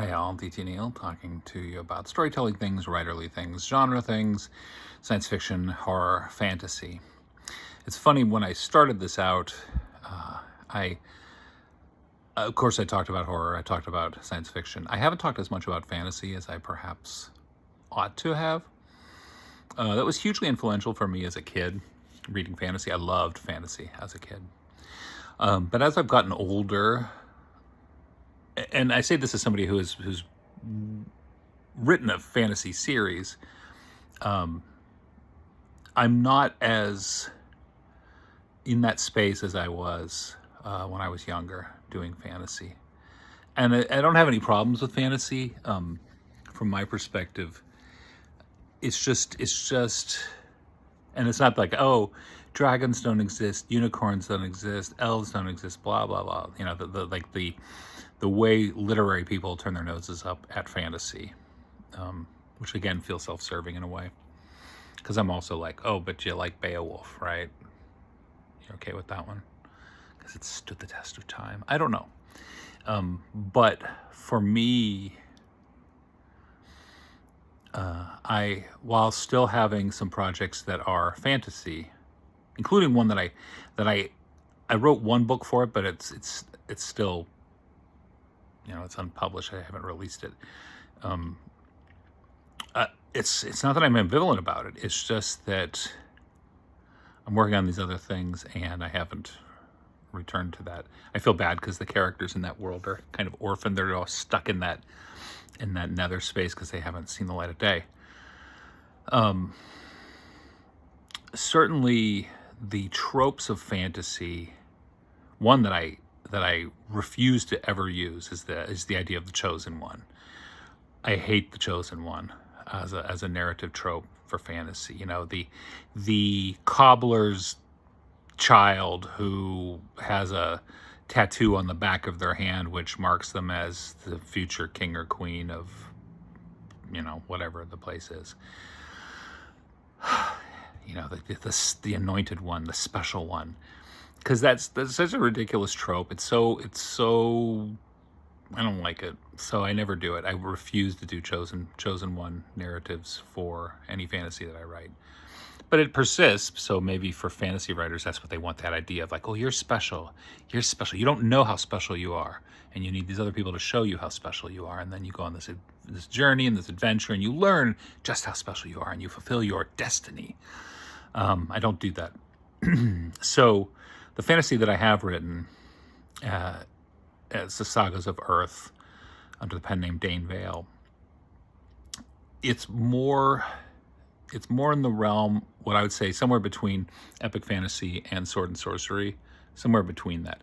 Hey all, DT Neil talking to you about storytelling things, writerly things, genre things, science fiction, horror, fantasy. It's funny, when I started this out, of course, I talked about horror, I talked about science fiction. I haven't talked as much about fantasy as I perhaps ought to have. That was hugely influential for me as a kid, reading fantasy. I loved fantasy as a kid. But as I've gotten older, and I say this as somebody who's written a fantasy series, I'm not as in that space as I was when I was younger doing fantasy. And I don't have any problems with fantasy. From my perspective, it's just, and it's not like, oh, dragons don't exist, unicorns don't exist, elves don't exist, blah, blah, blah. You know, the way literary people turn their noses up at fantasy, which again feels self-serving in a way. Because I'm also like, oh, but you like Beowulf, right? You're okay with that one? Because it stood the test of time. I don't know. But for me, while still having some projects that are fantasy, including one that I wrote one book for it, but it's still, you know, it's unpublished. I haven't released it. It's not that I'm ambivalent about it. It's just that I'm working on these other things and I haven't returned to that. I feel bad because the characters in that world are kind of orphaned. They're all stuck in that nether space because they haven't seen the light of day. Certainly the tropes of fantasy, one that I refuse to ever use is the idea of the chosen one. I hate the chosen one as a narrative trope for fantasy. You know, the cobbler's child who has a tattoo on the back of their hand which marks them as the future king or queen of, you know, whatever the place is. You know, the anointed one, the special one. Because that's such a ridiculous trope. It's so I don't like it, so I never do it. I refuse to do chosen one narratives for any fantasy that I write. But it persists, so maybe for fantasy writers, that's what they want, that idea of like, oh, you're special. You're special. You don't know how special you are, and you need these other people to show you how special you are, and then you go on this journey and this adventure, and you learn just how special you are, and you fulfill your destiny. I don't do that. So the fantasy that I have written, as the Sagas of Earth, under the pen name Dane Vale, it's more in the realm, what I would say, somewhere between epic fantasy and Sword and Sorcery, somewhere between that.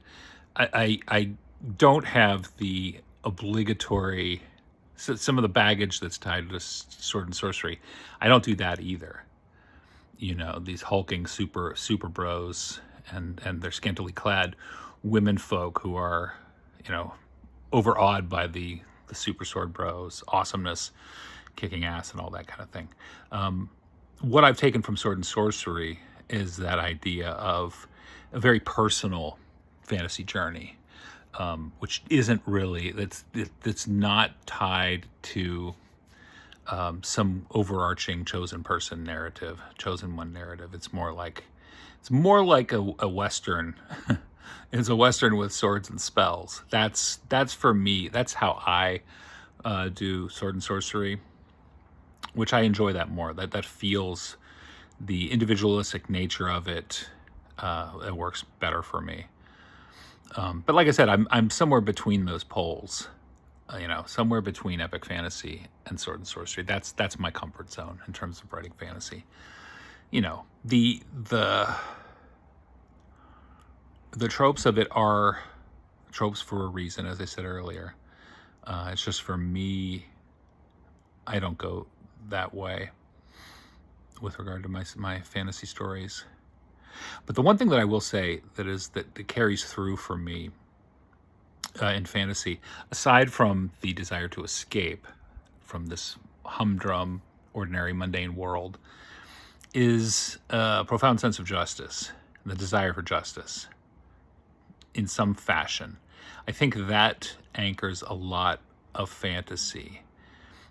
I don't have the obligatory, some of the baggage that's tied to Sword and Sorcery. I don't do that either. You know, these hulking super bros and they're scantily clad women folk who are, you know, overawed by the super sword bros, awesomeness, kicking ass and all that kind of thing. What I've taken from Sword and Sorcery is that idea of a very personal fantasy journey, which isn't really, that's not tied to some overarching chosen person narrative, chosen one narrative. It's more like a Western. It's a Western with swords and spells. That's for me. That's how I do Sword and Sorcery, which I enjoy that more. That feels, the individualistic nature of it. It works better for me. But like I said, I'm somewhere between those poles. You know, somewhere between epic fantasy and Sword and Sorcery. That's my comfort zone in terms of writing fantasy. You know, the tropes of it are tropes for a reason, as I said earlier. It's just, for me, I don't go that way with regard to my fantasy stories. But the one thing that I will say that carries through for me in fantasy, aside from the desire to escape from this humdrum, ordinary, mundane world, is a profound sense of justice, the desire for justice in some fashion. I think that anchors a lot of fantasy.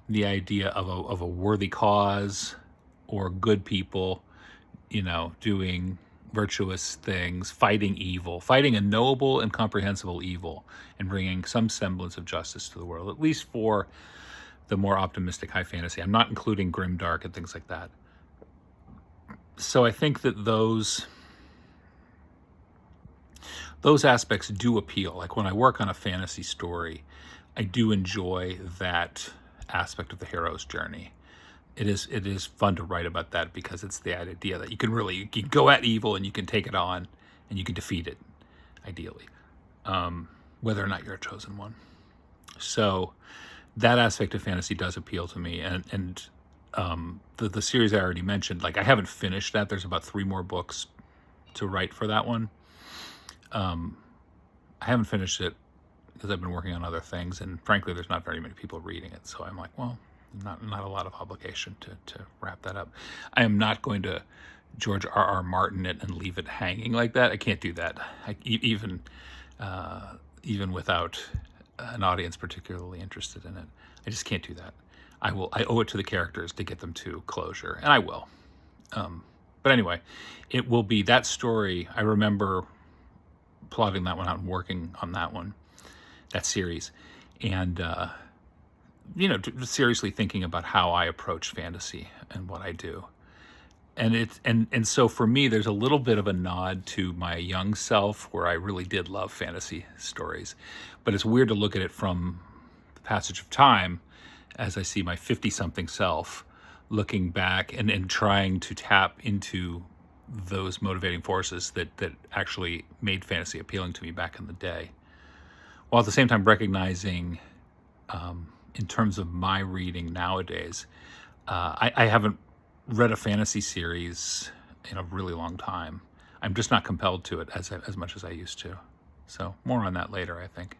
The idea of a worthy cause, or good people, doing virtuous things, fighting evil, fighting a noble and comprehensible evil, and bringing some semblance of justice to the world, at least for the more optimistic high fantasy. I'm not including grimdark and things like that. So I think that those aspects do appeal. Like when I work on a fantasy story, I do enjoy that aspect of the hero's journey. It is fun to write about that, because it's the idea that you can go at evil and you can take it on and you can defeat it, ideally, whether or not you're a chosen one. So that aspect of fantasy does appeal to me, and the series I already mentioned, like I haven't finished that. There's about 3 more books to write for that one. I haven't finished it because I've been working on other things, and frankly, there's not very many people reading it. So I'm like, well, not a lot of obligation to wrap that up. I am not going to George R.R. Martin it and leave it hanging like that. I can't do that. Even without an audience particularly interested in it, I just can't do that. I owe it to the characters to get them to closure, and I will. But anyway, it will be that story. I remember plotting that one out and working on that series, and seriously thinking about how I approach fantasy and what I do. And so for me, there's a little bit of a nod to my young self, where I really did love fantasy stories. But it's weird to look at it from the passage of time, as I see my 50-something self looking back and trying to tap into those motivating forces that actually made fantasy appealing to me back in the day, while at the same time recognizing, in terms of my reading nowadays, I haven't read a fantasy series in a really long time. I'm just not compelled to it as much as I used to. So more on that later, I think.